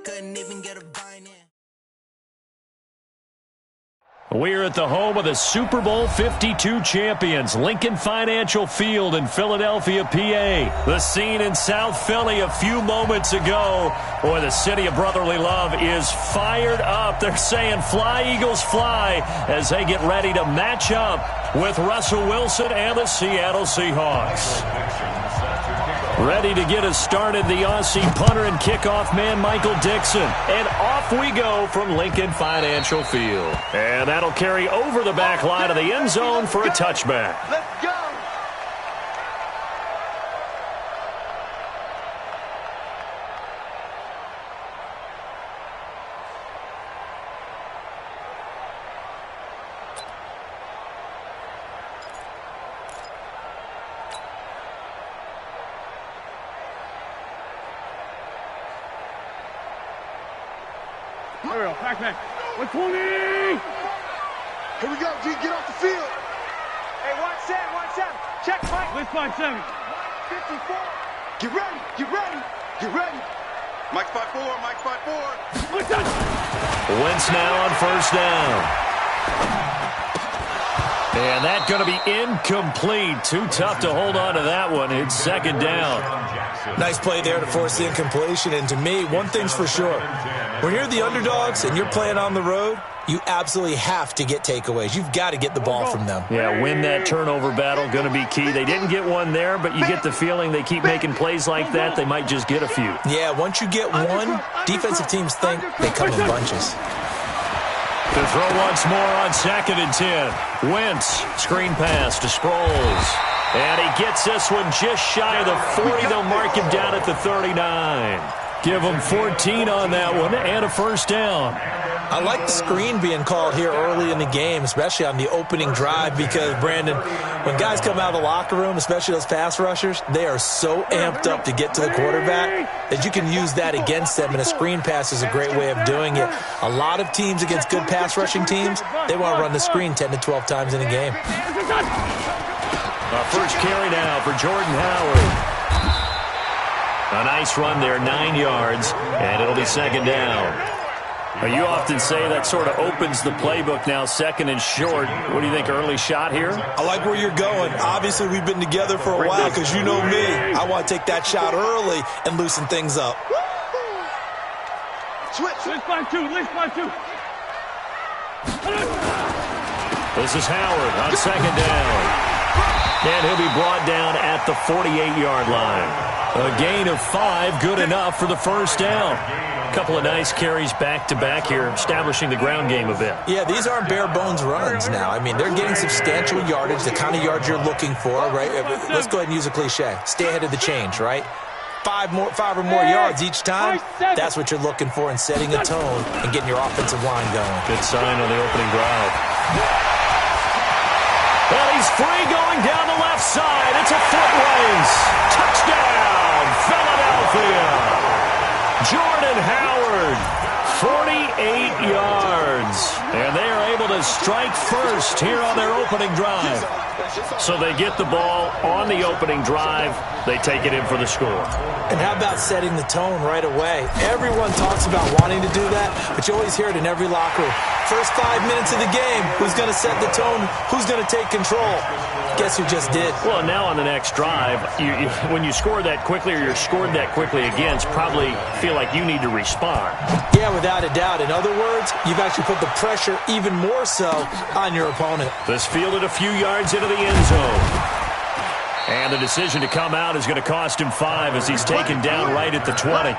couldn't even get a vine in. We're at the home of the Super Bowl 52 champions, Lincoln Financial Field in Philadelphia, PA. The scene in South Philly a few moments ago. Boy, the city of brotherly love is fired up. They're saying, "Fly, Eagles, fly," as they get ready to match up with Russell Wilson and the Seattle Seahawks. Ready to get us started, the Aussie punter and kickoff man, Michael Dixon. And off we go from Lincoln Financial Field. And that'll carry over the back line of the end zone for a touchback. Let's go. Back. 120! Here we go, G. Get off the field. Hey, 1-7. Check, Mike. Let's 5-7. 54. Get ready. Get ready. Get ready. Mike's 5-4. Mike's 5-4. Wentz now on first down. And that's going to be incomplete. Too tough to hold on to that one. It's second down. Nice play there to force the incompletion. And to me, one thing's for sure. When you're the underdogs and you're playing on the road, you absolutely have to get takeaways. You've got to get the ball from them. Yeah, win that turnover battle, going to be key. They didn't get one there, but you get the feeling they keep making plays like that, they might just get a few. Yeah, once you get one, defensive teams think they come in bunches. To throw once more on 2nd and 10. Wentz, screen pass to Sproles. And he gets this one just shy of the 40. They'll mark him down at the 39. Give him 14 on that one and a first down. I like the screen being called here early in the game, especially on the opening drive, because, Brandon, when guys come out of the locker room, especially those pass rushers, they are so amped up to get to the quarterback that you can use that against them, and a screen pass is a great way of doing it. A lot of teams against good pass rushing teams, they want to run the screen 10 to 12 times in a game. First carry now for Jordan Howard. A nice run there, 9 yards, and it'll be second down. You often say that sort of opens the playbook now, 2nd and short. What do you think, early shot here? I like where you're going. Obviously, we've been together for a while because you know me. I want to take that shot early and loosen things up. Switch. Let's 5-2. Let's 5-2. This is Howard on second down. And he'll be brought down at the 48-yard line. A gain of 5, good enough for the first down. A couple of nice carries back-to-back here, establishing the ground game a bit. Yeah, these aren't bare-bones runs now. I mean, they're getting substantial yardage, the kind of yards you're looking for, right? Let's go ahead and use a cliche. Stay ahead of the change, right? 5 or more yards each time, that's what you're looking for in setting a tone and getting your offensive line going. Good sign on the opening drive. Well, he's free going down the left side. It's a foot race. Touchdown, Philadelphia. Jordan Howard, 48 yards. And they are able to strike first here on their opening drive. So they get the ball on the opening drive. They take it in for the score. And how about setting the tone right away? Everyone talks about wanting to do that, but you always hear it in every locker room. First 5 minutes of the game, who's going to set the tone? Who's going to take control? Guess who just did? Well, now on the next drive, when you score that quickly or you're scored that quickly against, probably feel like you need to respond. Yeah, without a doubt. In other words, you've actually put the pressure even more so on your opponent. This fielded a few yards into the end zone. And the decision to come out is going to cost him 5 as he's taken down right at the 20.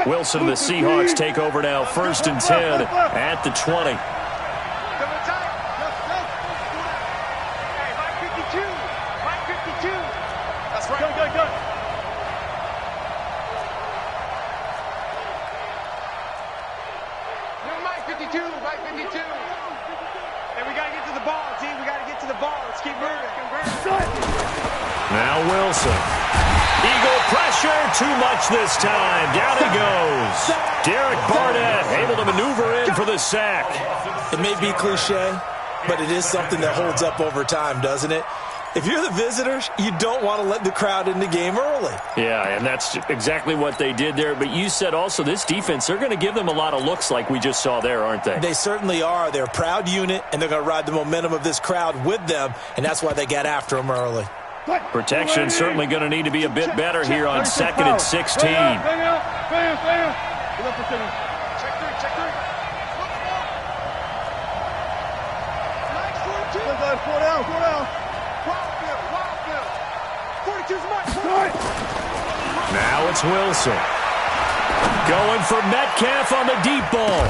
Wilson, the Seahawks take over now, 1st and 10 at the 20. That's right. Go. Mike 52. And we got to get to the ball, team. We got to get to the ball. Let's keep moving. Now Wilson. Eagle pressure, too much this time. Down he goes. Derek Barnett able to maneuver for the sack. It may be cliche, but it is something that holds up over time, doesn't it? If you're the visitors, you don't want to let the crowd in the game early. Yeah, and that's exactly what they did there. But you said also this defense, they're going to give them a lot of looks like we just saw there, aren't they? They certainly are. They're a proud unit, and they're going to ride the momentum of this crowd with them, and that's why they got after them early. Protection certainly going to need to be a bit better here on 2nd and 16. Now it's Wilson. Going for Metcalf on the deep ball.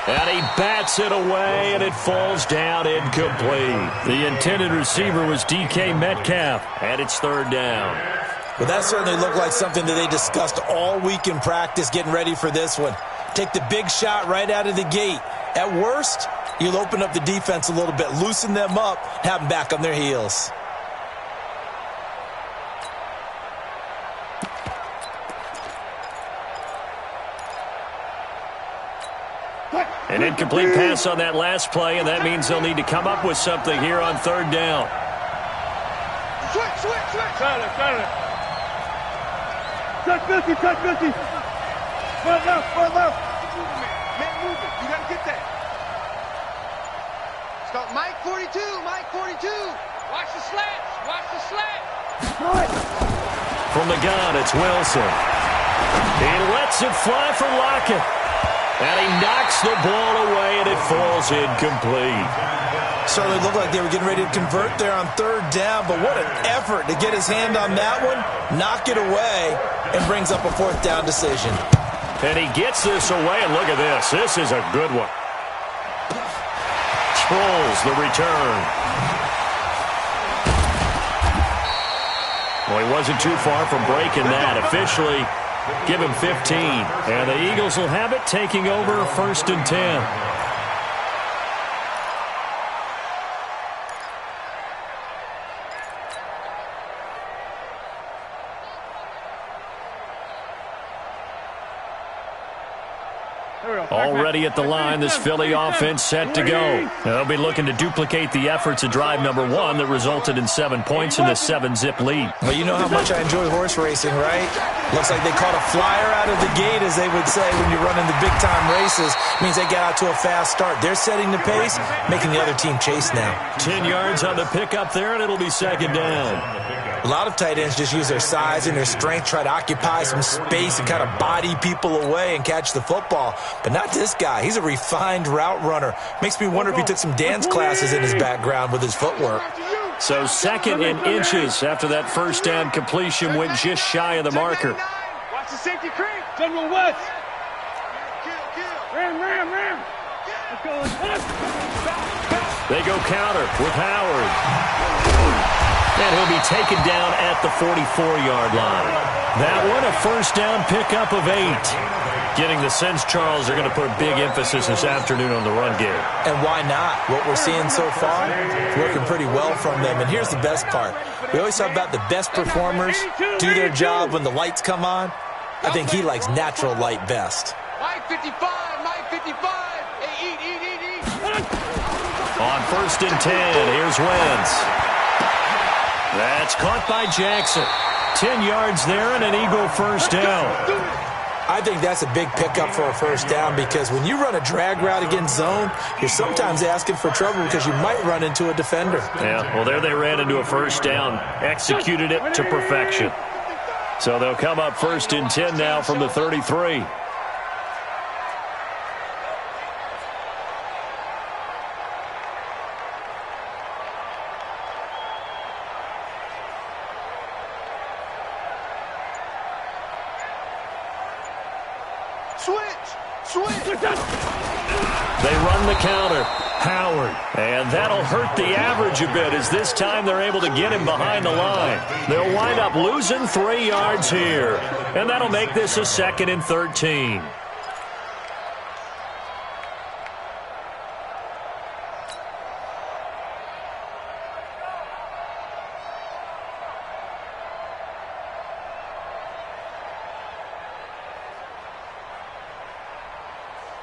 And he bats it away, and it falls down incomplete. The intended receiver was DK Metcalf, and it's 3rd down. Well, that certainly looked like something that they discussed all week in practice getting ready for this one. Take the big shot right out of the gate. At worst, you'll open up the defense a little bit, loosen them up, have them back on their heels. An incomplete pass on that last play, and that means they'll need to come up with something here on 3rd down. Switch. Got it. Touch 50. Front left. Man movement. You got to get that. Start Mike 42. Watch the slant. From the gun, it's Wilson. He lets it fly for Lockett. And he knocks the ball away, and it falls incomplete. Certainly looked like they were getting ready to convert there on 3rd down, but what an effort to get his hand on that one, knock it away, and brings up a 4th down decision. And he gets this away, and look at this. This is a good one. Sproles, the return. Well, he wasn't too far from breaking that. Officially, give him 15. And the Eagles will have it, taking over 1st and 10. Already at the line, this Philly offense set to go. They'll be looking to duplicate the efforts of drive number 1 that resulted in 7 points in the 7-zip lead. Well, you know how much I enjoy horse racing, right? Looks like they caught a flyer out of the gate, as they would say when you're running the big-time races. Means they get out to a fast start. They're setting the pace, making the other team chase now. 10 yards on the pickup there, and it'll be 2nd down. A lot of tight ends just use their size and their strength, try to occupy some space and kind of body people away and catch the football. But not this guy. He's a refined route runner. Makes me wonder if he took some dance classes in his background with his footwork. So 2nd and inches after that 1st down completion went just shy of the marker. Watch the safety creep. General West. Kill. Ram. Let's go. They go counter with Howard. And he'll be taken down at the 44-yard line. That one, a 1st down pickup of 8. Getting the sense, Charles, they're going to put big emphasis this afternoon on the run game. And why not? What we're seeing so far, working pretty well from them. And here's the best part. We always talk about the best performers do their job when the lights come on. I think he likes natural light best. Mike 55. Hey, eat. On 1st and 10, here's Wentz. That's caught by Jackson. 10 yards there and an Eagle 1st down. I think that's a big pickup for a 1st down, because when you run a drag route against zone, you're sometimes asking for trouble because you might run into a defender. Yeah, well, there they ran into a 1st down, executed it to perfection. So they'll come up 1st and 10 now from the 33. Switch. They run the counter. Howard. And that'll hurt the average a bit, as this time they're able to get him behind the line. They'll wind up losing 3 yards here. And that'll make this a 2nd and 13.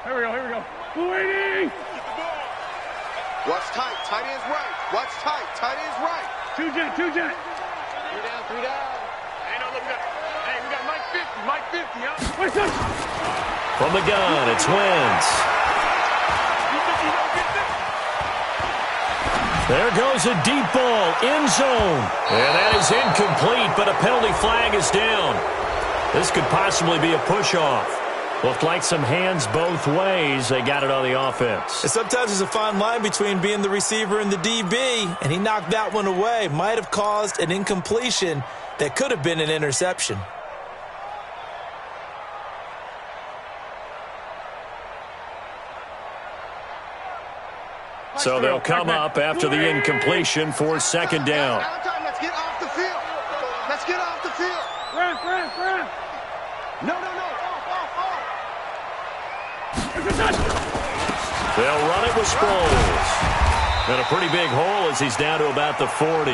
Here we go. 280. Watch tight. Tight end's right. Watch tight. Tight end's right. Two jet. 3 down, 3 down. Hey, no, look, we got Mike 50. Mike 50, huh? Wait, son. From the gun, it's Wentz. There goes a deep ball, end zone. And that is incomplete, but a penalty flag is down. This could possibly be a push-off. Looked like some hands both ways. They got it on the offense. And sometimes there's a fine line between being the receiver and the DB, and he knocked that one away. Might have caused an incompletion that could have been an interception. So they'll come up after the incompletion for second down. Let's get off the field. Let's get off the field. Run. No. They'll run it with Sproles. And a pretty big hole as he's down to about the 40.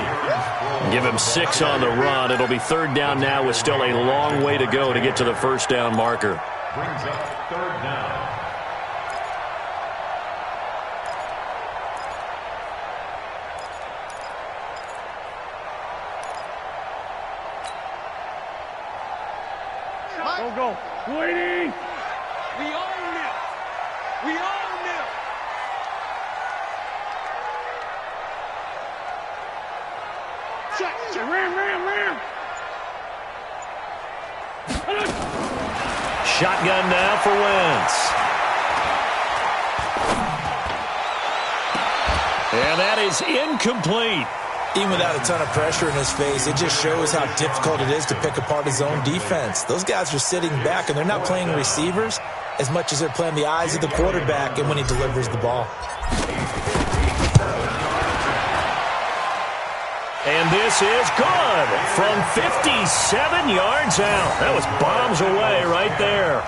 Give him 6 on the run. It'll be third down now with still a long way to go to get to the first down marker. Brings up third down. Go. 280. We own them. We own them. Check. Ram. Shotgun now for Wentz. And that is incomplete. Even without a ton of pressure in his face, it just shows how difficult it is to pick apart his own defense. Those guys are sitting back, and they're not playing receivers as much as they're playing the eyes of the quarterback and when he delivers the ball. And this is good from 57 yards out. That was bombs away right there.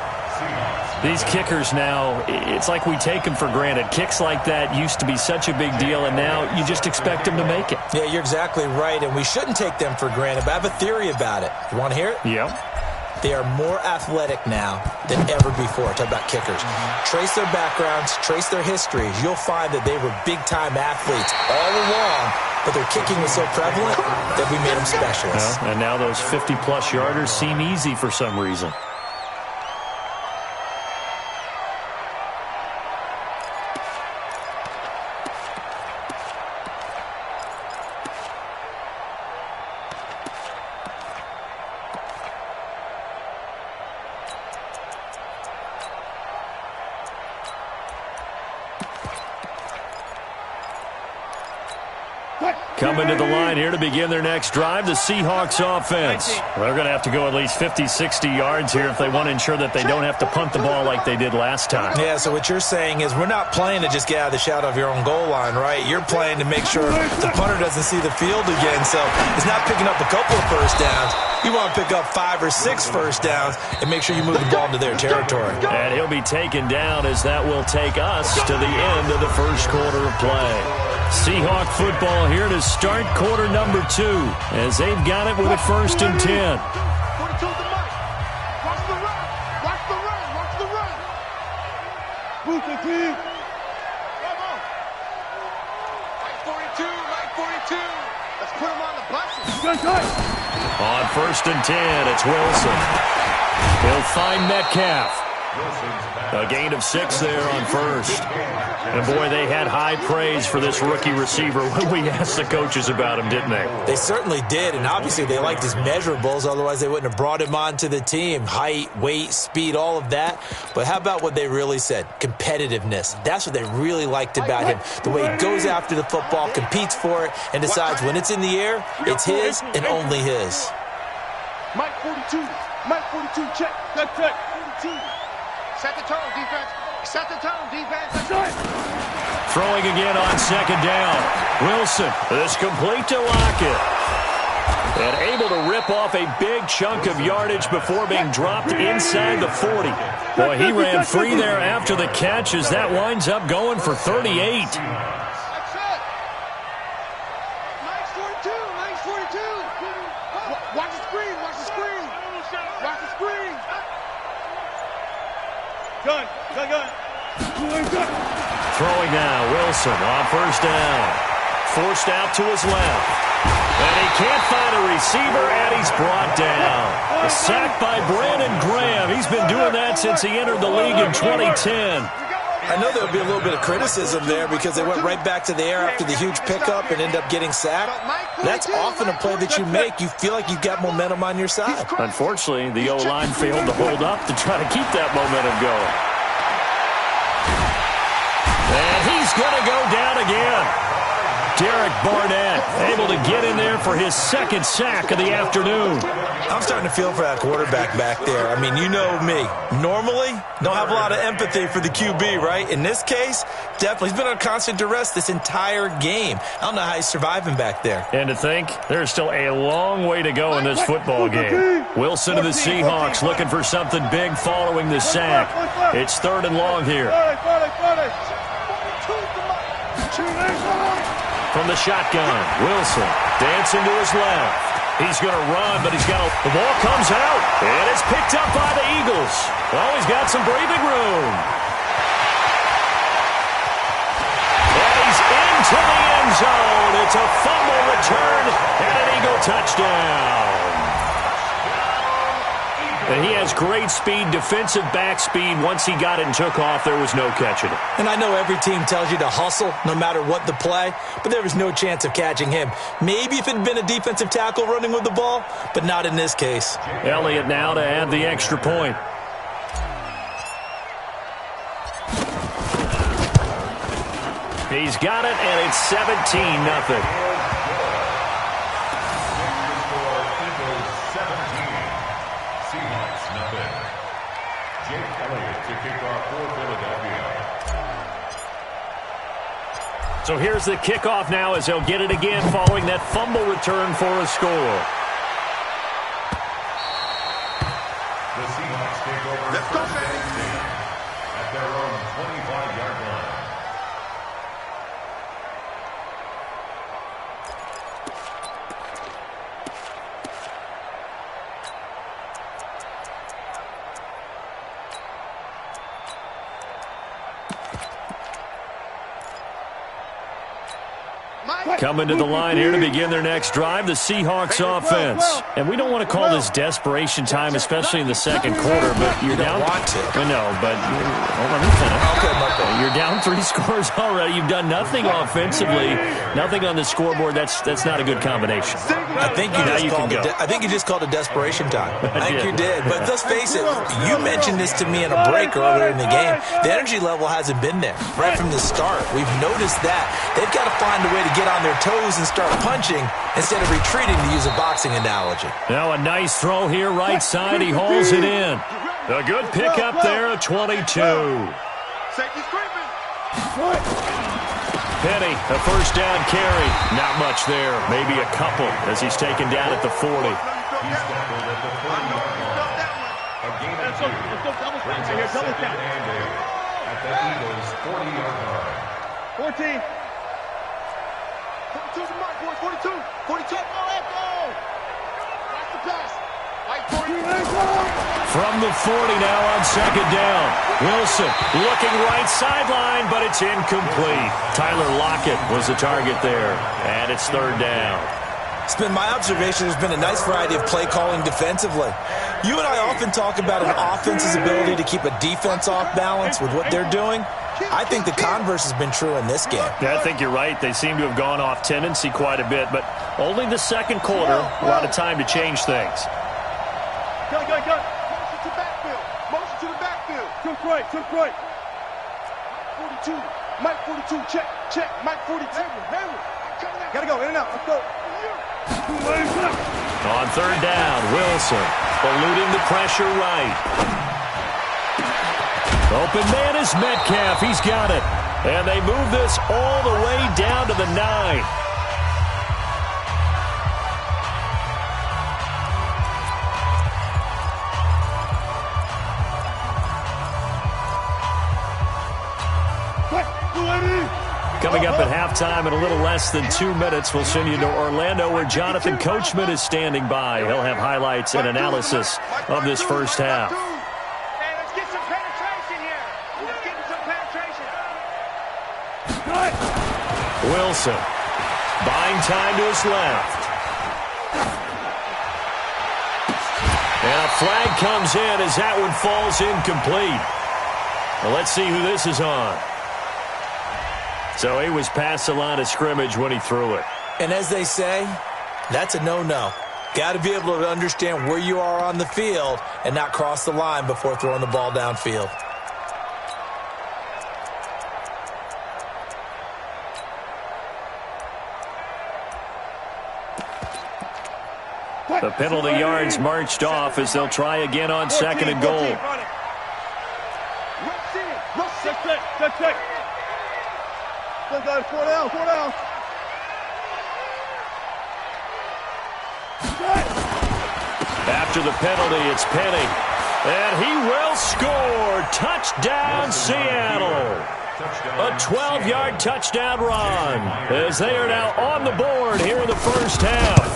These kickers now, it's like we take them for granted. Kicks like that used to be such a big deal, and now you just expect them to make it. Yeah, you're exactly right, and we shouldn't take them for granted, but I have a theory about it. You want to hear it? Yep. They are more athletic now than ever before. Talk about kickers. Trace their backgrounds, trace their histories. You'll find that they were big-time athletes all along, but their kicking was so prevalent that we made them specialists. Well, and now those 50-plus yarders seem easy for some reason. Coming to the line here to begin their next drive, the Seahawks offense. They're going to have to go at least 50, 60 yards here if they want to ensure that they don't have to punt the ball like they did last time. Yeah, so what you're saying is we're not playing to just get out of the shadow of your own goal line, right? You're playing to make sure the punter doesn't see the field again. So it's not picking up a couple of first downs. You want to pick up 5 or 6 first downs and make sure you move the ball into their territory. And he'll be taken down as that will take us to the end of the first quarter of play. Seahawk football here to start quarter number 2 as they've got it with a 1st and 10. 42 to Mike. Watch the run. Watch the run. Watch the run. Boost the team. Come on. Mike 42. Mike 42. Let's put him on the buses. Good tight. On 1st and 10, it's Wilson. He'll find Metcalf. A gain of 6 there on 1st. And, boy, they had high praise for this rookie receiver when we asked the coaches about him, didn't they? They certainly did, and obviously they liked his measurables. Otherwise, they wouldn't have brought him onto the team. Height, weight, speed, all of that. But how about what they really said? Competitiveness. That's what they really liked about him. The way he goes after the football, competes for it, and decides when it's in the air, it's his and only his. Mike 42. Mike 42. Check. Check. 42. Set the tone, defense. Set the tone, defense. Throwing again on 2nd down. Wilson, this complete to Lockett. And able to rip off a big chunk of yardage before being dropped inside the 40. Boy, he ran free there after the catch as that winds up going for 38. That's it. Mike's 42. Mike's 42. Watch the screen. Watch the screen. Watch the screen. Gun. 280. Throwing now, Wilson on first down. Forced out to his left. And he can't find a receiver, and he's brought down. A sack by Brandon Graham. He's been doing that since he entered the league in 2010. I know there would be a little bit of criticism there because they went right back to the air after the huge pickup and end up getting sacked. That's often a play that you make. You feel like you've got momentum on your side. Unfortunately, the O-line failed to hold up to try to keep that momentum going. And he's going to go down again. Derek Barnett able to get in there for his second sack of the afternoon. I'm starting to feel for that quarterback back there. I mean, you know me. Normally, don't have a lot of empathy for the QB, right? In this case, definitely. He's been on constant duress this entire game. I don't know how he's surviving back there. And to think, there's still a long way to go in this football game. Wilson of the Seahawks looking for something big following the sack. It's 3rd and long here. From the shotgun, Wilson dancing to his left. He's going to run, but the ball comes out, and it's picked up by the Eagles. Well, he's got some breathing room. And he's into the end zone. It's a fumble return and an Eagle touchdown. And he has great speed, defensive back speed. Once he got it and took off, there was no catching it. And I know every team tells you to hustle no matter what the play, but there was no chance of catching him. Maybe if it had been a defensive tackle running with the ball, but not in this case. Elliott now to add the extra point. He's got it, and it's 17-0. So here's the kickoff now as they'll get it again following that fumble return for a score. The Seahawks take over first and 10 at their own 25-yard line. Coming to the line here to begin their next drive, the Seahawks offense. And we don't want to call this desperation time, especially in the second quarter, but you're down. Want to. I know, but let me finish. Okay. You're down 3 scores already. You've done nothing offensively, nothing on the scoreboard. That's not a good combination. I think you just called it desperation time. I think you did. But let's face it, you mentioned this to me in a break earlier in the game. The energy level hasn't been there right from the start. We've noticed that. They've got to find a way to get on their toes and start punching instead of retreating, to use a boxing analogy. Now a nice throw here, right side. He hauls it in. A good pickup there, a 22. Penny, a first down carry. Not much there. Maybe a couple as he's taken down at the 40. He's tackled at the 40-yard line. A gain of 2. Brings up 2nd and 8 at the Eagles' 40-yard line. 14. 42's the mark, boys. 42. 42. Let's go. That's the pass. From the 40 now on 2nd down. Wilson looking right sideline, but it's incomplete. Tyler Lockett was the target there, and it's 3rd down. It's been my observation there's been a nice variety of play calling defensively. You and I often talk about an offense's ability to keep a defense off balance with what they're doing. I think the converse has been true in this game. Yeah, I think you're right. They seem to have gone off tendency quite a bit, but only the second quarter, a lot of time to change things. Go. Motion to backfield. Motion to the backfield. Took right. 42. Mike 42. Check. Mike 42. Gotta go. In and out. Let's go. On 3rd down, Wilson eluding the pressure right. Open man is Metcalf. He's got it. And they move this all the way down to the 9. Coming up at halftime in a little less than 2 minutes, we'll send you to Orlando where Jonathan Coachman is standing by. He'll have highlights and analysis of this first half. Hey, let's get some penetration here. Let's get some penetration. Wilson buying time to his left. And a flag comes in as that one falls incomplete. Well, let's see who this is on. So he was past the line of scrimmage when he threw it. And as they say, that's a no-no. Got to be able to understand where you are on the field and not cross the line before throwing the ball downfield. The penalty yards marched off as they'll try again on second and goal. Check. Four down. After the penalty, it's Penny. And he will score. Touchdown, Seattle. A 12-yard touchdown run as they are now on the board here in the first half.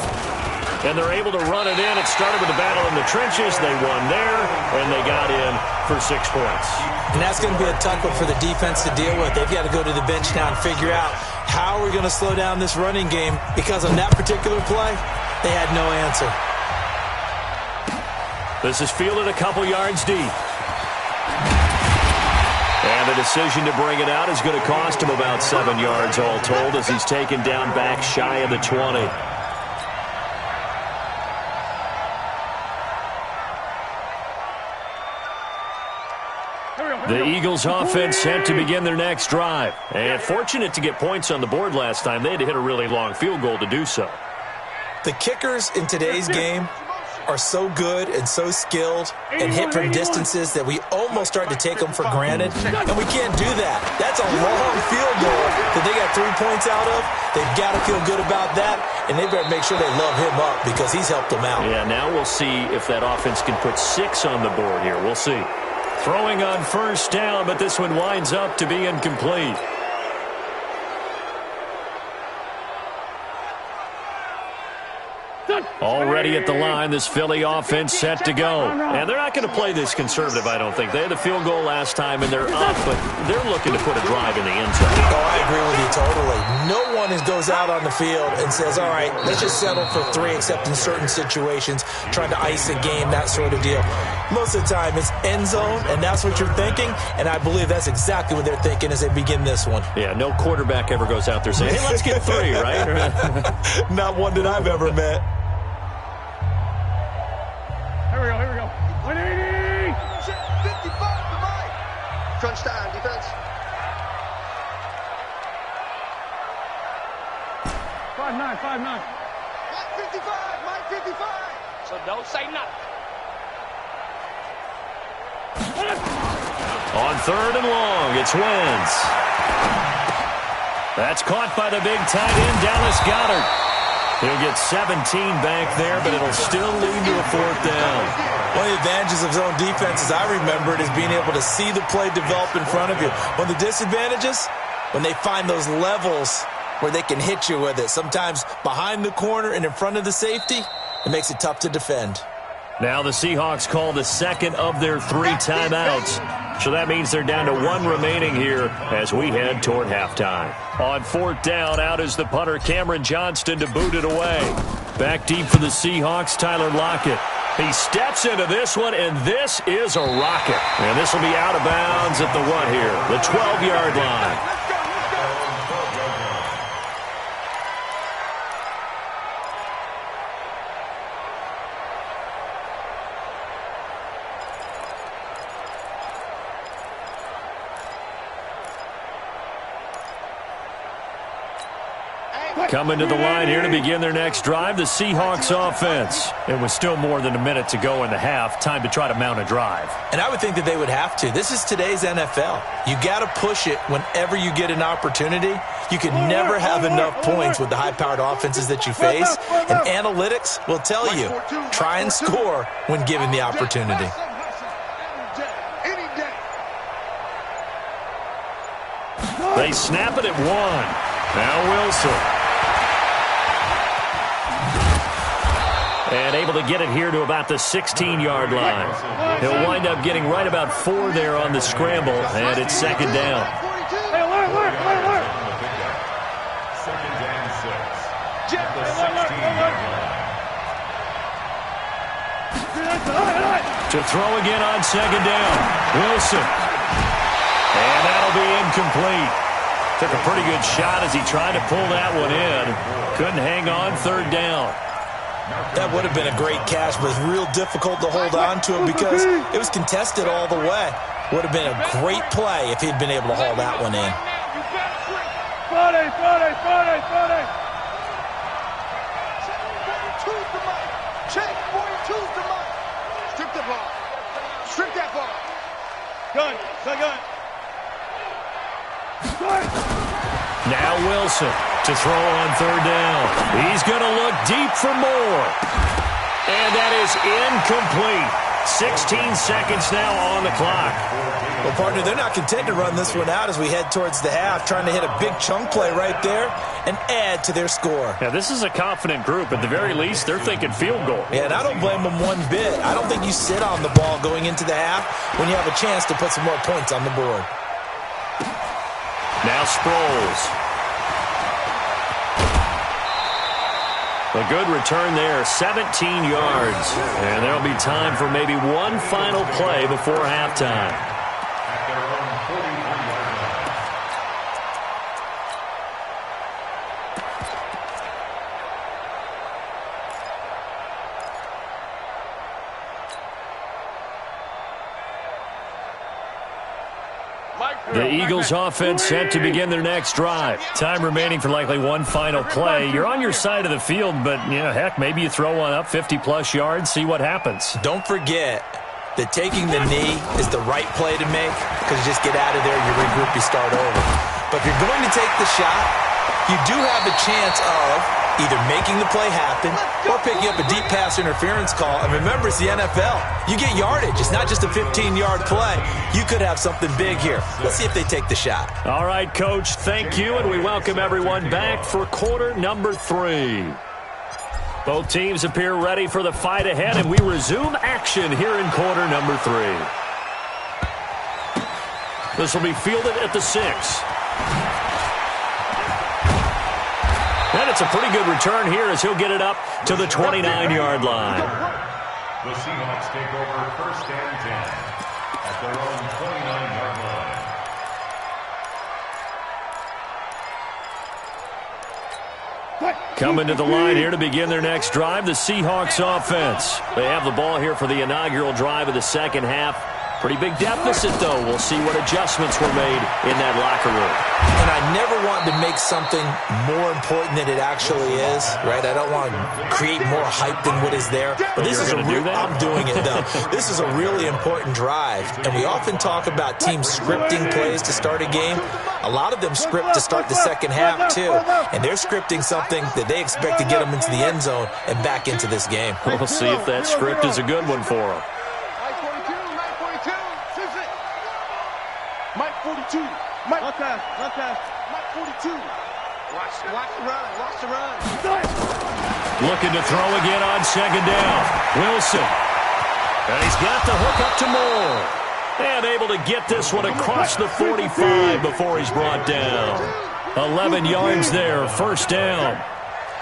And they're able to run it in. It started with a battle in the trenches. They won there, and they got in for 6 points. And that's going to be a tough one for the defense to deal with. They've got to go to the bench now and figure out how are we going to slow down this running game, because on that particular play, they had no answer. This is fielded a couple yards deep. And the decision to bring it out is going to cost him about 7 yards all told as he's taken down back shy of the 20. The Eagles offense set to begin their next drive. And fortunate to get points on the board last time. They had to hit a really long field goal to do so. The kickers in today's game are so good and so skilled and hit from distances that we almost start to take them for granted. And we can't do that. That's a long field goal that they got 3 points out of. They've got to feel good about that, and they better make sure they love him up because he's helped them out. Yeah, now we'll see if that offense can put 6 on the board here. We'll see. Throwing on first down, but this one winds up to be incomplete. Already at the line, this Philly offense set to go. And they're not going to play this conservative, I don't think. They had a field goal last time, and they're up, but they're looking to put a drive in the end zone. Oh, I agree with you totally. No one goes out on the field and says, all right, let's just settle for 3, except in certain situations, trying to ice a game, that sort of deal. Most of the time, it's end zone, and that's what you're thinking, and I believe that's exactly what they're thinking as they begin this one. Yeah, no quarterback ever goes out there saying, hey, let's get 3, right? Not one that I've ever met. Here we go. 180! 55 to Mike. Crunch time, defense. 5'9". Mike 55. So don't say nothing. On third and long, it's Wentz. That's caught by the big tight end, Dallas Goedert. He'll get 17 back there, but it'll still lead to a 4th down. One of the advantages of zone defense, as I remember it, is being able to see the play develop in front of you. One of the disadvantages, when they find those levels where they can hit you with it, sometimes behind the corner and in front of the safety, it makes it tough to defend. Now the Seahawks call the second of their 3 timeouts. So that means they're down to 1 remaining here as we head toward halftime. On 4th down, out is the punter Cameron Johnston to boot it away. Back deep for the Seahawks, Tyler Lockett. He steps into this one, and this is a rocket. And this will be out of bounds at the what here? The 12-yard line. Coming to the line here to begin their next drive, the Seahawks offense. It was still more than a minute to go in the half. Time to try to mount a drive. And I would think that they would have to. This is today's NFL. You got to push it whenever you get an opportunity. You can never have enough points with the high-powered offenses that you face. And analytics will tell you, try and score when given the opportunity. They snap it at 1. Now Wilson. And able to get it here to about the 16-yard line. He'll wind up getting right about 4 there on the scramble, and it's 2nd down. Hey, alert! To throw again on second down. Wilson. And that'll be incomplete. Took a pretty good shot as he tried to pull that one in. Couldn't hang on third down. That would have been a great catch, but it's real difficult to hold on to it because it was contested all the way. Would have been a great play if he'd been able to haul that one in. Check 42's the mark. Strip the ball. Strip that ball. Gun. Now Wilson to throw on third down. He's going to look deep for more. And that is incomplete. 16 seconds now on the clock. Well, partner, they're not content to run this one out as we head towards the half, trying to hit a big chunk play right there and add to their score. Yeah, this is a confident group. At the very least, they're thinking field goal. Yeah, and I don't blame them one bit. I don't think you sit on the ball going into the half when you have a chance to put some more points on the board. Now Sproles. A good return there, 17 yards. And there'll be time for maybe one final play before halftime. At their own 43-yard line. The Eagles offense set to begin their next drive. Time remaining for likely one final play. You're on your side of the field, but, you know, heck, maybe you throw one up 50-plus yards, see what happens. Don't forget that taking the knee is the right play to make because you just get out of there, you regroup, you start over. But if you're going to take the shot, you do have a chance of either making the play happen or picking up a deep pass interference call. And remember, it's the NFL. You get yardage. It's not just a 15-yard play. You could have something big here. Let's see if they take the shot. All right, Coach, thank you, and we welcome everyone back for quarter number 3. Both teams appear ready for the fight ahead, and we resume action here in quarter number 3. This will be fielded at the 6. And it's a pretty good return here as he'll get it up to the 29-yard line. The Seahawks take over first and 10 at their own 29-yard line. Coming to the line here to begin their next drive, the Seahawks offense. They have the ball here for the inaugural drive of the second half. Pretty big deficit, though. We'll see what adjustments were made in that locker room. And I never want to make something more important than it actually is, right? I don't want to create more hype than what is there. But this is I'm doing it, though. This is a really important drive. And we often talk about teams scripting plays to start a game. A lot of them script to start the second half, too. And they're scripting something that they expect to get them into the end zone and back into this game. We'll see if that script is a good one for them. Mike 42. Mike. Left pass. Mike 42. Watch the run. Looking to throw again on second down. Wilson. And he's got the hook up to Moore. And able to get this one across the 45 before he's brought down. 11 yards there, first down.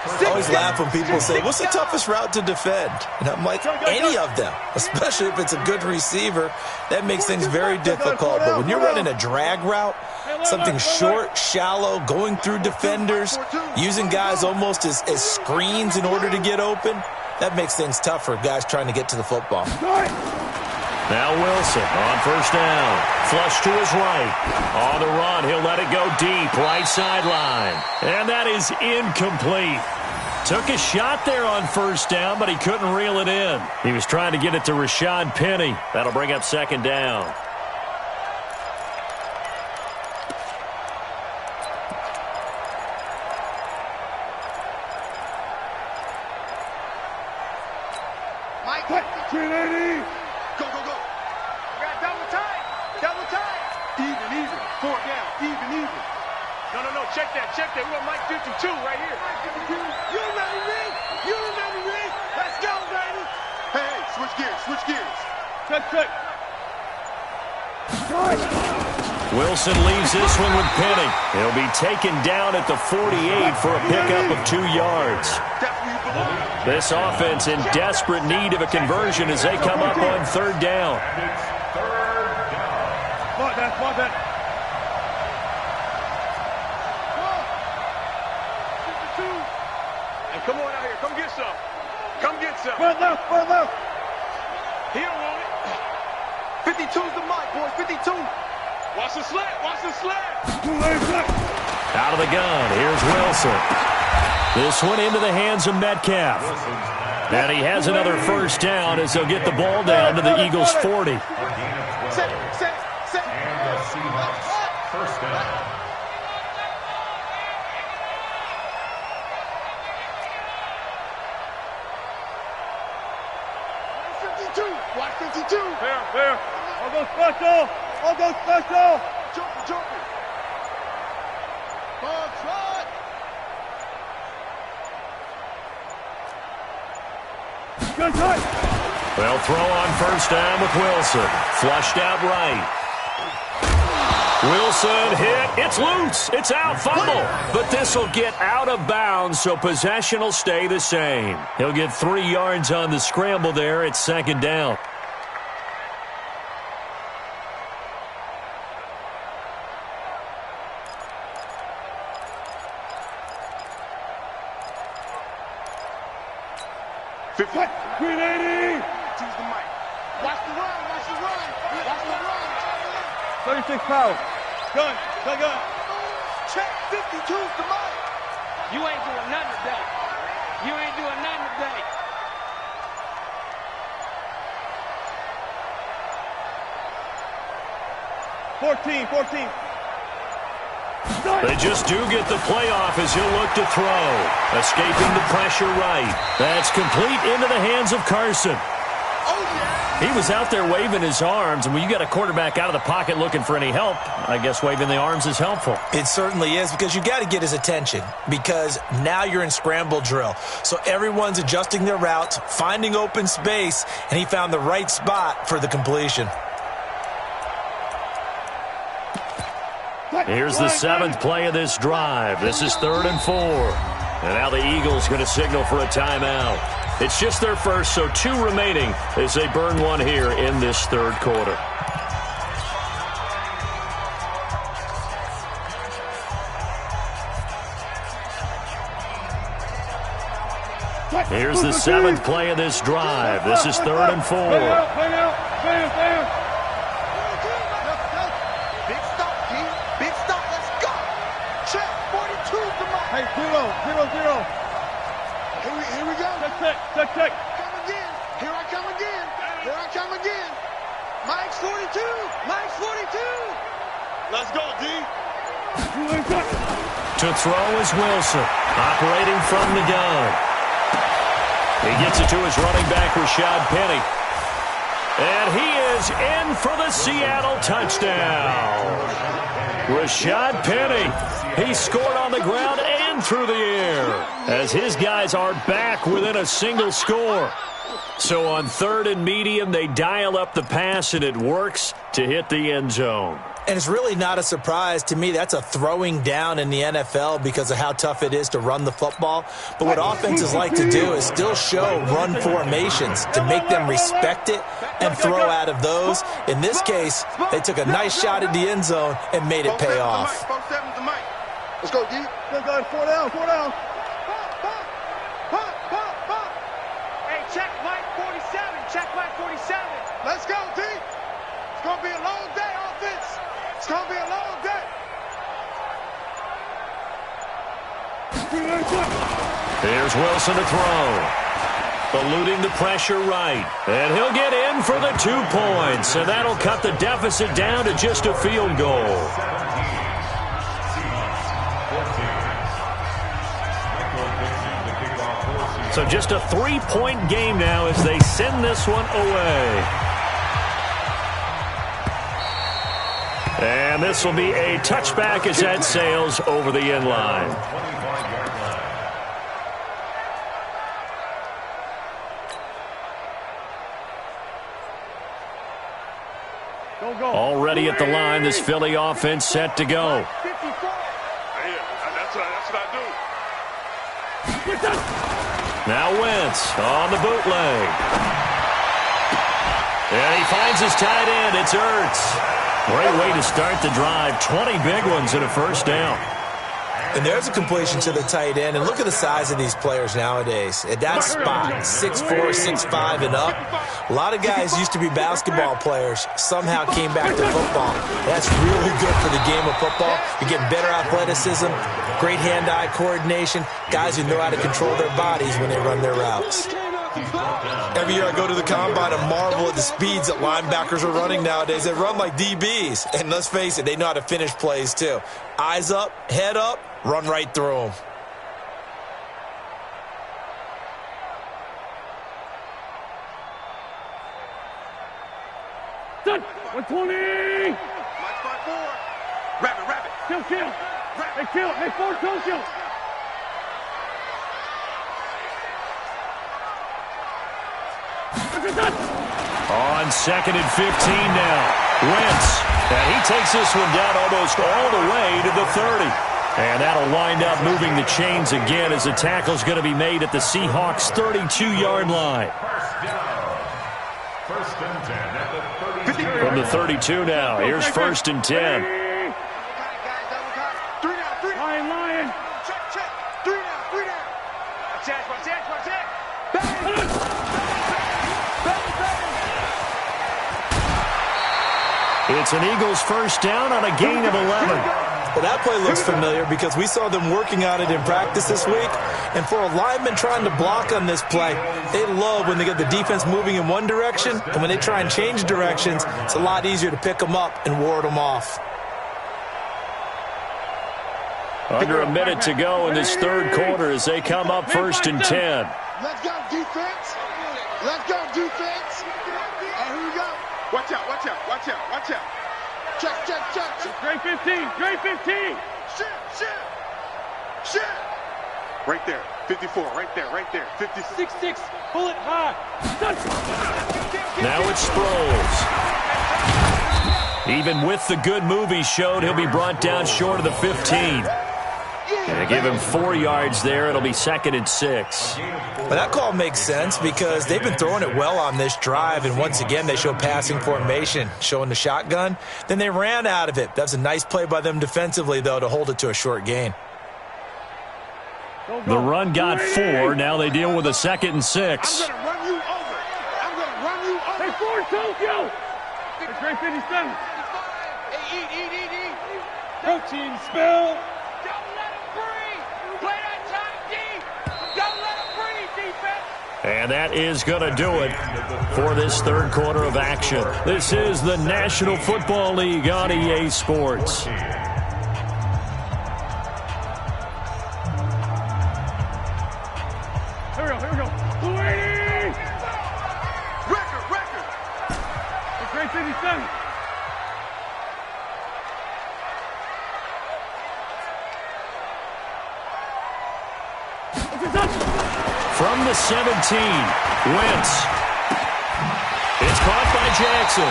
I always laugh when people say, what's the toughest route to defend? And I'm like, any of them, especially if it's a good receiver. That makes things very difficult. But when you're running a drag route, something short, shallow, going through defenders, using guys almost as screens in order to get open, that makes things tough for guys trying to get to the football. Now Wilson on first down. Flush to his right. On the run, he'll let it go deep, right sideline. And that is incomplete. Took a shot there on first down, but he couldn't reel it in. He was trying to get it to Rashad Penny. That'll bring up second down. Mike, 380. Go. We got double time. Even. 4 down. Even. No, check that. We got Mike 52 right here. You ready, Rick? Let's go, baby. Hey, switch gears. Check. Wilson leaves this one with Penny. He'll be taken down at the 48 for a pickup of 2 yards. That's where you belong. This offense in desperate need of a conversion as they come up on third down. Mark that, mark that. Hey, come on out here. Come get some. Come get some. Run left, run left. He don't want it. 52's the mic, boys. 52. Watch the slant. Watch the slant. Out of the gun, here's Wilson. This one into the hands of Metcalf. And he has another first down as they'll get the ball down to the Eagles' 40. Set, set. And the Seahawks first down. Watch 52. Fair. I'll go special. I'll go special. Jumping. Ball trot. Good tight. They'll throw on first down with Wilson. Flushed out right. Wilson hit. It's loose. It's out. Fumble. But this will get out of bounds, so possession will stay the same. He'll get 3 yards on the scramble there at second down. What? 380. Choose the mic. Watch the run. 36 pounds. Gun. Check 52's the mic. You ain't doing nothing today. You ain't doing nothing today. $14. They just do get the playoff as he'll look to throw. Escaping the pressure right. That's complete into the hands of Carson. He was out there waving his arms, and when you got a quarterback out of the pocket looking for any help, I guess waving the arms is helpful. It certainly is, because you got to get his attention, because now you're in scramble drill. So everyone's adjusting their routes, finding open space, and he found the right spot for the completion. Here's the 7th play of this drive. This is 3rd and 4. And now the Eagles going to signal for a timeout. It's just their first, so 2 remaining as they burn one here in this 3rd quarter. Here's the 7th play of this drive. This is 3rd and 4. Play out. Big stop. Let's go. Check 42's the mic. Hey, 0. Here we go. Check. Here I come again. Mike's 42. Let's go, D. To throw is Wilson, operating from the gun. He gets it to his running back, Rashad Penny. And he is in for the Seattle touchdown. Rashad Penny, he scored on the ground and through the air as his guys are back within a single score. So on 3rd and medium, they dial up the pass, and it works to hit the end zone. And it's really not a surprise to me. That's a throwing down in the NFL because of how tough it is to run the football. But what offenses like to do is still show run formations to make them respect it and throw out of those. In this case, they took a nice shot at the end zone and made it pay off. Let's go, D. Let's go. 4 down. Hey, check Mike 47. Let's go, D. It's going to be a long day, offense. It's going to be a long day. Here's Wilson to throw. Eluding the pressure right. And he'll get in for the 2 points. And that'll cut the deficit down to just a field goal. So just a 3-point game now as they send this one away. And this will be a touchback as that sails over the end line. Already at the line, this Philly offense set to go. That's what I do. Now Wentz on the bootleg. And he finds his tight end. It's Ertz. Great way to start the drive. 20 big ones in a first down. And there's a completion to the tight end. And look at the size of these players nowadays. At that spot, 6'4", 6'5", and up. A lot of guys used to be basketball players, somehow came back to football. That's really good for the game of football. You're getting better athleticism, great hand-eye coordination, guys who know how to control their bodies when they run their routes. Every year I go to the combine and marvel at the speeds that linebackers are running nowadays. They run like DBs. And let's face it, they know how to finish plays too. Eyes up, head up, run right through them. Done. 120. Mike 5-4. Rabbit. Kill. Hey, kill. Hey, 4, kill. On 2nd and 15 now. Wentz. And he takes this one down almost all the way to the 30. And that'll wind up moving the chains again as the tackle's going to be made at the Seahawks' 32-yard line. First and 10 at the 32. From the 32 now. Here's 1st and 10. Lion. Check. 3 down. Watch that. It's an Eagles first down on a gain of 11. Well, that play looks familiar because we saw them working on it in practice this week. And for a lineman trying to block on this play, they love when they get the defense moving in one direction. And when they try and change directions, it's a lot easier to pick them up and ward them off. Under a minute to go in this third quarter as they come up 1st and 10. Let's go, defense. And here we go. Watch out. Check. Great 15. Shit. Right there. 54. Right there. 56. 6. Pull it high. Now it's Sproles. Even with the good move he showed, he'll be brought down short of the 15. And they give him 4 yards there. It'll be 2nd and 6. But that call makes sense because they've been throwing it well on this drive. And once again, they show passing formation, showing the shotgun. Then they ran out of it. That's a nice play by them defensively, though, to hold it to a short gain. The run got 4. Now they deal with a 2nd and 6. I'm going to run you over. Hey, 4, Tokyo. It's great 57. Hey, eat. Protein spill. And that is going to do it for this third quarter of action. This is the National Football League on EA Sports. Here we go. 280. Record. It's great 57. From the 17, Wentz. It's caught by Jackson.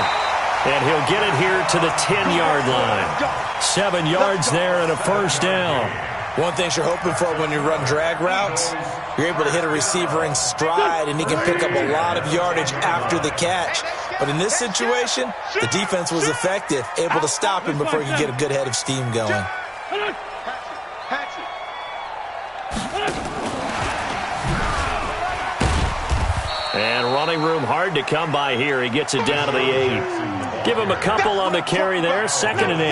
And he'll get it here to the 10-yard line. 7 yards there and a first down. One thing you're hoping for when you run drag routes, you're able to hit a receiver in stride, and he can pick up a lot of yardage after the catch. But in this situation, the defense was effective, able to stop him before he could get a good head of steam going. And running room hard to come by here. He gets it down to the 8. Give him a couple on the carry there. 2nd and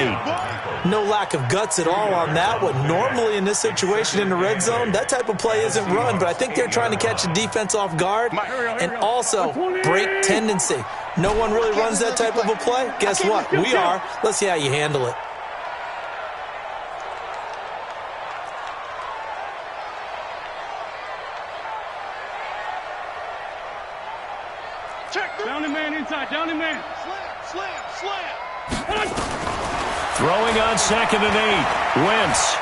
8. No lack of guts at all on that one. Normally in this situation in the red zone, that type of play isn't run, but I think they're trying to catch the defense off guard and also break tendency. No one really runs that type of a play. Guess what? We are. Let's see how you handle it. Down and man inside. Slam. Throwing on 2nd and 8. Wentz.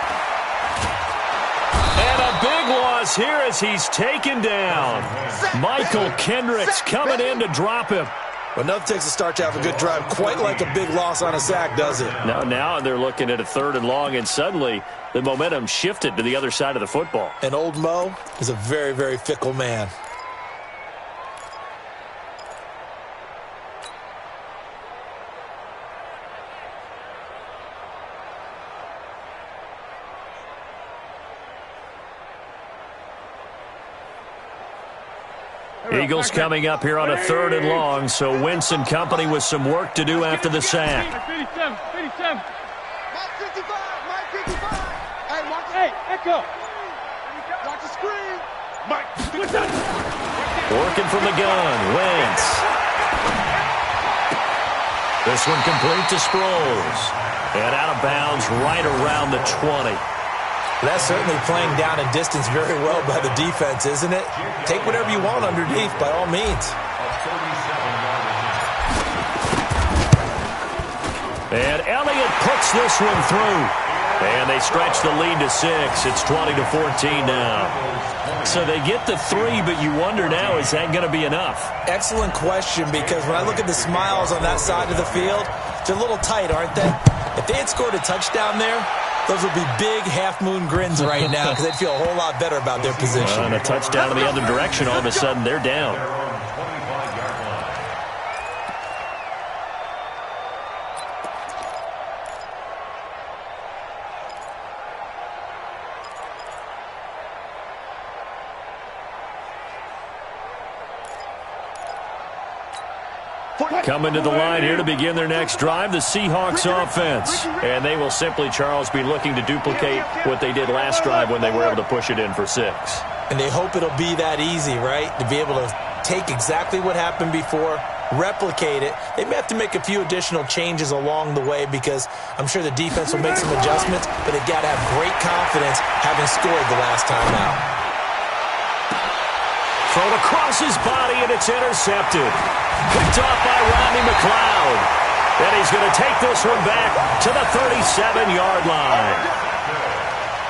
And a big loss here as he's taken down. Michael Kendricks coming in to drop him. Well, nothing takes a start to have a good drive, quite like a big loss on a sack, does it? Now they're looking at a 3rd and long, and suddenly the momentum shifted to the other side of the football. And old Mo is a very, very fickle man. Eagles coming up here on a 3rd and long, so Wentz and company with some work to do after the sack. 57, 57. Mike 55, Mike 55. Hey, watch the, Hey, Echo. watch the screen. Mike, what's that? Working from the gun, Wentz. This one complete to Sproles. And out of bounds right around the 20. That's certainly playing down and distance very well by the defense, isn't it? Take whatever you want underneath, by all means. And Elliott puts this one through. And they stretch the lead to 6. It's 20-14 now. So they get the 3, but you wonder now, is that going to be enough? Excellent question, because when I look at the smiles on that side of the field, they're a little tight, aren't they? If they had scored a touchdown there, those would be big half-moon grins right now because they'd feel a whole lot better about their position. And a touchdown in the other direction, all of a sudden they're down. Coming to the line here to begin their next drive, the Seahawks offense. And they will simply, Charles, be looking to duplicate what they did last drive when they were able to push it in for 6. And they hope it'll be that easy, right? To be able to take exactly what happened before, replicate it. They may have to make a few additional changes along the way because I'm sure the defense will make some adjustments, but they've got to have great confidence having scored the last time out. Thrown across his body, and it's intercepted. Picked off by Rodney McLeod. And he's going to take this one back to the 37-yard line.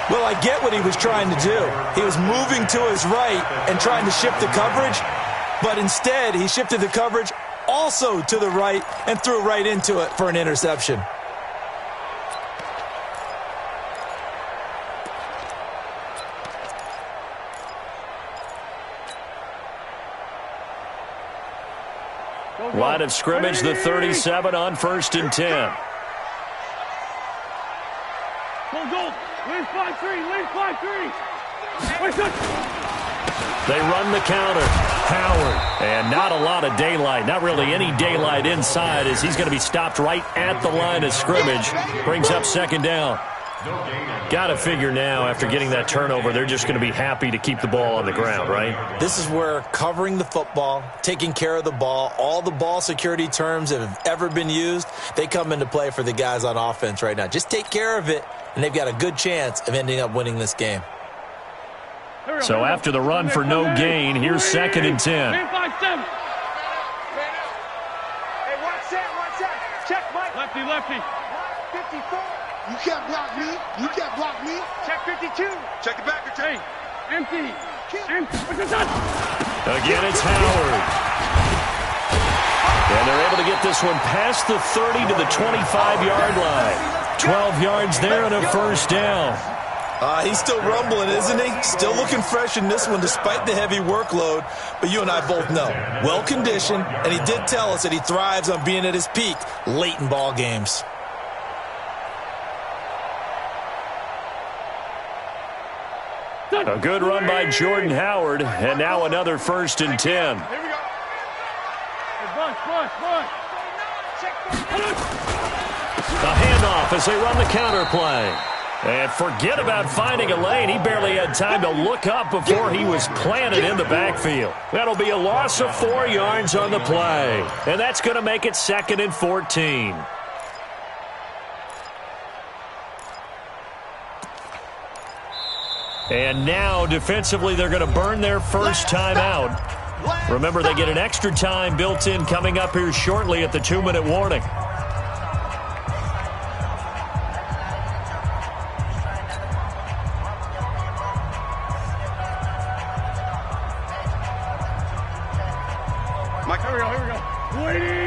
Well, I get what he was trying to do. He was moving to his right and trying to shift the coverage, but instead he shifted the coverage also to the right and threw right into it for an interception. Line of scrimmage, the 37 on 1st and 10. Go. Lead 5-3, lead 5-3. They run the counter. Howard. And not a lot of daylight. Not really any daylight inside as he's going to be stopped right at the line of scrimmage. Brings up 2nd down. Got to figure now, after getting that turnover, they're just going to be happy to keep the ball on the ground, right? This is where covering the football, taking care of the ball, all the ball security terms that have ever been used, they come into play for the guys on offense right now. Just take care of it, and they've got a good chance of ending up winning this game. So after the run for no gain, here's 2nd and 10. Hey, watch that. Check, Mike. Lefty. 54. You can't block me. You can't block me. Check 52. Check it back, Hey, empty. Again, it's Howard. And they're able to get this one past the 30 to the 25-yard line. 12 yards there and a 1st down. He's still rumbling, isn't he? Still looking fresh in this one despite the heavy workload. But you and I both know, well-conditioned, and he did tell us that he thrives on being at his peak late in ball games. A good run by Jordan Howard, and now another 1st and 10. Here we go. Hey, A handoff as they run the counter play. And forget about finding a lane. He barely had time to look up before he was planted in the backfield. That'll be a loss of 4 yards on the play. And that's going to make it 2nd and 14. And now, defensively, they're going to burn their first time out. Remember, they get an extra time built in coming up here shortly at the 2-minute warning. Mike, here we go.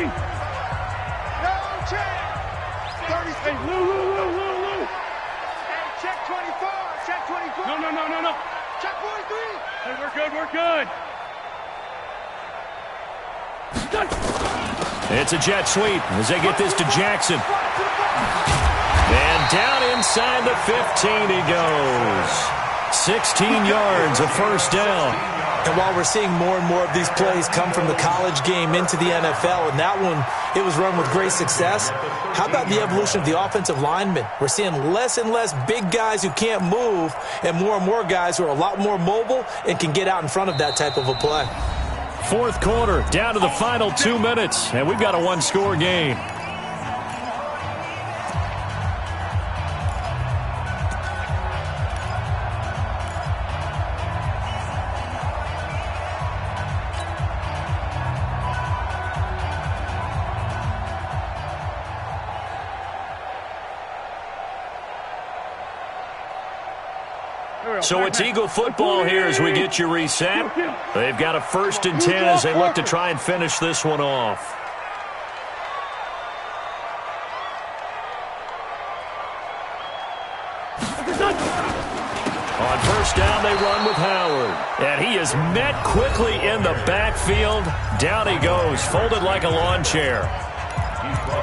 Check 24. No. Check 43. Hey, we're good. It's a jet sweep as they get this to Jackson. And down inside the 15 he goes. 16 yards, a first down. And while we're seeing more and more of these plays come from the college game into the NFL, and that one, it was run with great success, how about the evolution of the offensive linemen? We're seeing less and less big guys who can't move and more guys who are a lot more mobile and can get out in front of that type of a play. Fourth quarter, down to the final 2 minutes, and we've got a one-score game. So it's Eagle football here as we get you reset. They've got a 1st and 10 as they look to try and finish this one off. On first down, they run with Howard. And he is met quickly in the backfield. Down he goes, folded like a lawn chair.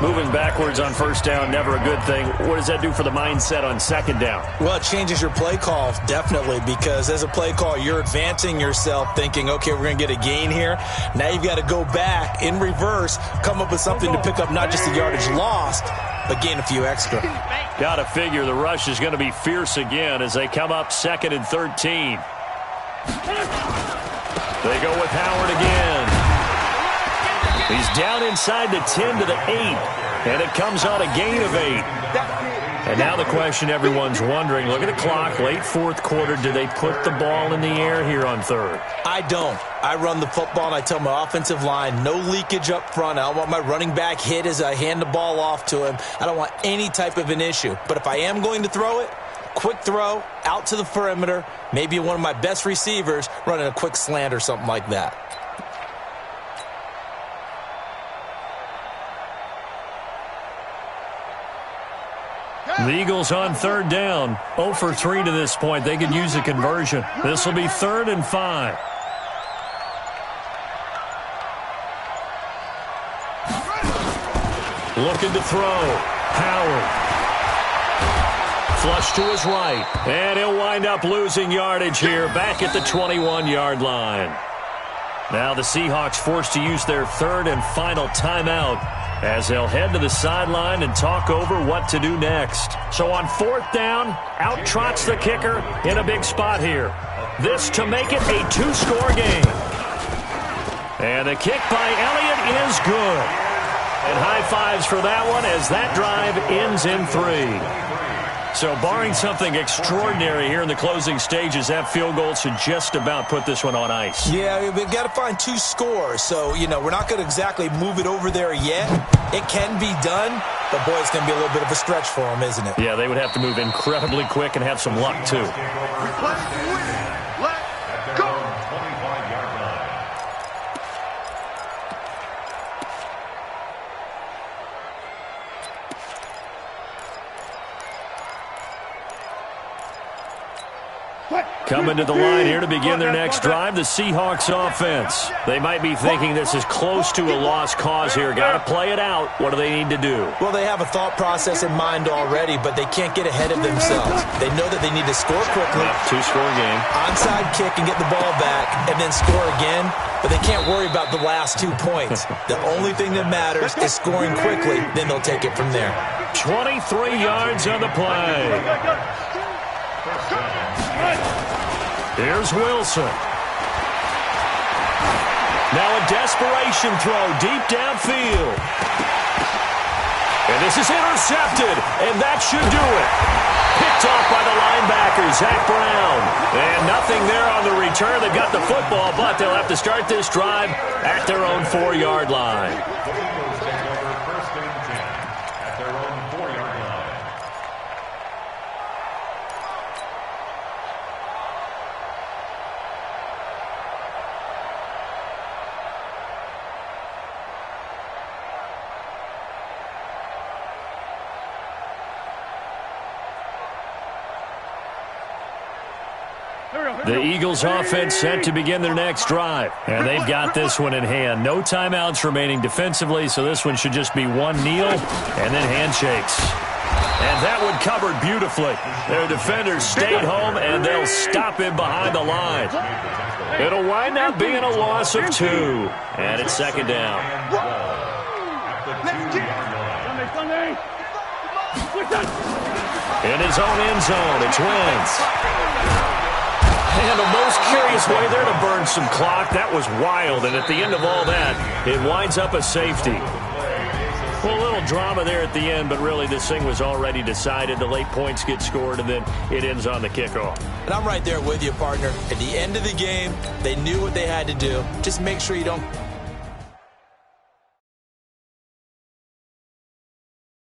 Moving backwards on first down, never a good thing. What does that do for the mindset on second down? Well, it changes your play call, definitely, because as a play call, you're advancing yourself thinking, okay, we're going to get a gain here. Now you've got to go back in reverse, come up with something to pick up not just the yardage lost, but gain a few extra. Got to figure the rush is going to be fierce again as they come up 2nd and 13. They go with Howard again. He's down inside the 10 to the 8, and it comes on a gain of 8. And now the question everyone's wondering, look at the clock, late fourth quarter, do they put the ball in the air here on third? I don't. I run the football, and I tell my offensive line, no leakage up front. I don't want my running back hit as I hand the ball off to him. I don't want any type of an issue. But if I am going to throw it, quick throw, out to the perimeter, maybe one of my best receivers running a quick slant or something like that. The Eagles on third down, 0 for 3 to this point. They could use a conversion. This will be 3rd and 5. Looking to throw. Howard. Flush to his right. And he'll wind up losing yardage here back at the 21-yard line. Now the Seahawks forced to use their 3rd and final timeout as they'll head to the sideline and talk over what to do next. So on 4th down, out trots the kicker in a big spot here. This to make it a 2-score game. And the kick by Elliott is good. And high fives for that one as that drive ends in 3. So barring something extraordinary here in the closing stages, that field goal should just about put this one on ice. Yeah, we've got to find 2 scores. So, we're not going to exactly move it over there yet. It can be done, but, boy, it's going to be a little bit of a stretch for them, isn't it? Yeah, they would have to move incredibly quick and have some luck, too. Let's go. Coming to the line here to begin their next drive, the Seahawks offense. They might be thinking this is close to a lost cause here. Got to play it out. What do they need to do? Well, they have a thought process in mind already, but they can't get ahead of themselves. They know that they need to score quickly. 2-score game. Onside kick and get the ball back, and then score again. But they can't worry about the last 2 points. The only thing that matters is scoring quickly. Then they'll take it from there. 23 yards on the play. Here's Wilson. Now a desperation throw deep downfield. And this is intercepted, and that should do it. Picked off by the linebacker, Zach Brown. And nothing there on the return. They got the football, but they'll have to start this drive at their own 4-yard line. The Eagles offense set to begin their next drive. And they've got this one in hand. No timeouts remaining defensively, so this one should just be one kneel and then handshakes. And that one covered beautifully. Their defenders stayed home, and they'll stop him behind the line. It'll wind up being a loss of 2. And it's second down. In his own end zone, it's Wentz. And the most curious way there to burn some clock. That was wild, and at the end of all that, it winds up a safety. Well, a little drama there at the end, but really this thing was already decided. The late points get scored, and then it ends on the kickoff. And I'm right there with you, partner. At the end of the game, they knew what they had to do. Just make sure you don't